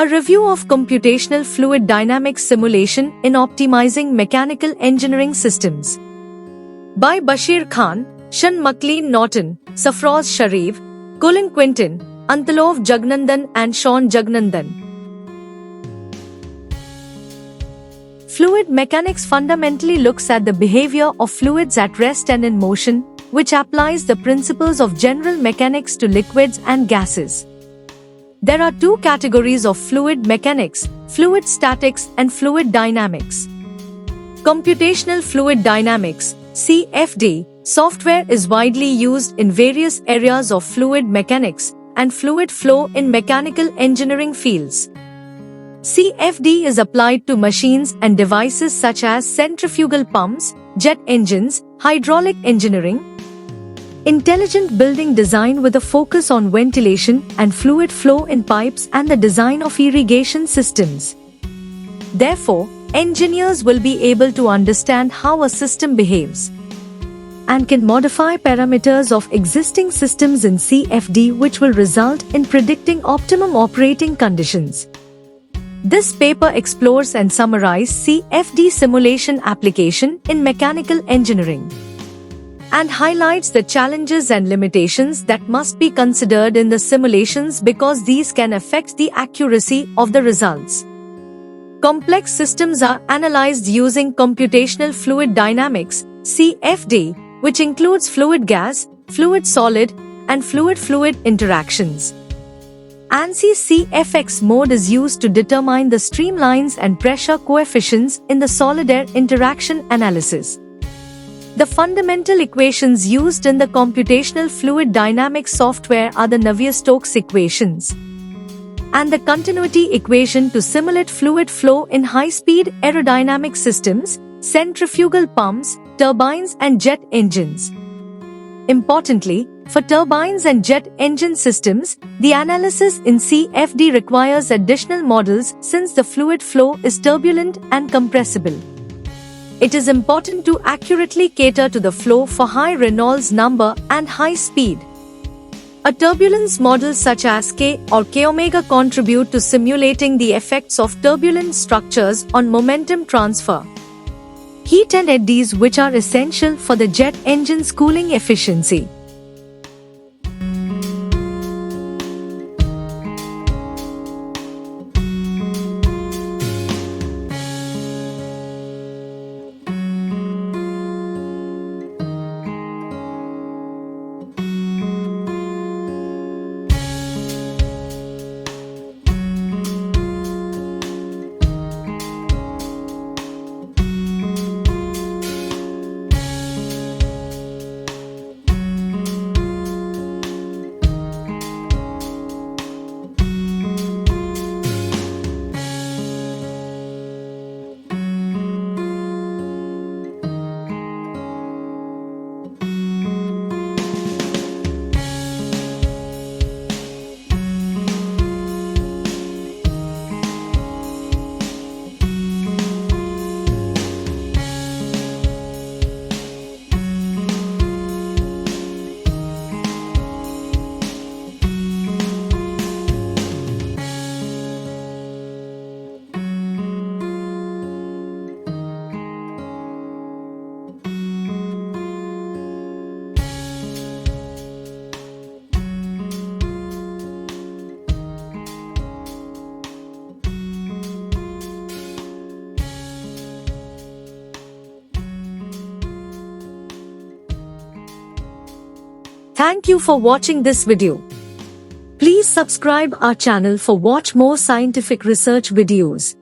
A review of computational fluid dynamics simulation in optimizing mechanical engineering systems. By Bashir Khan, Sean McLean Norton, Safroz Sharif, Colin Quinton, Antalov Jagnandan and Sean Jagnandan. Fluid mechanics fundamentally looks at the behavior of fluids at rest and in motion, which applies the principles of general mechanics to liquids and gases. There are two categories of fluid mechanics: fluid statics and fluid dynamics. Computational fluid dynamics (CFD) software is widely used in various areas of fluid mechanics and fluid flow in mechanical engineering fields. CFD is applied to machines and devices such as centrifugal pumps, jet engines, hydraulic engineering, intelligent building design with a focus on ventilation and fluid flow in pipes, and the design of irrigation systems. Therefore, engineers will be able to understand how a system behaves and can modify parameters of existing systems in CFD, which will result in predicting optimum operating conditions. This paper explores and summarizes CFD simulation application in mechanical engineering and highlights the challenges and limitations that must be considered in the simulations because these can affect the accuracy of the results. Complex systems are analyzed using computational fluid dynamics (CFD), which includes fluid-gas, fluid-solid, and fluid-fluid interactions. ANSI CFX mode is used to determine the streamlines and pressure coefficients in the solid-air interaction analysis. The fundamental equations used in the computational fluid dynamics software are the Navier-Stokes equations and the continuity equation to simulate fluid flow in high-speed aerodynamic systems, centrifugal pumps, turbines, and jet engines. Importantly, for turbines and jet engine systems, the analysis in CFD requires additional models since the fluid flow is turbulent and compressible. It is important to accurately cater to the flow for high Reynolds number and high speed. A turbulence model such as K or K-omega contribute to simulating the effects of turbulent structures on momentum transfer, heat and eddies, which are essential for the jet engine's cooling efficiency. Thank you for watching this video. Please subscribe our channel for watch more scientific research videos.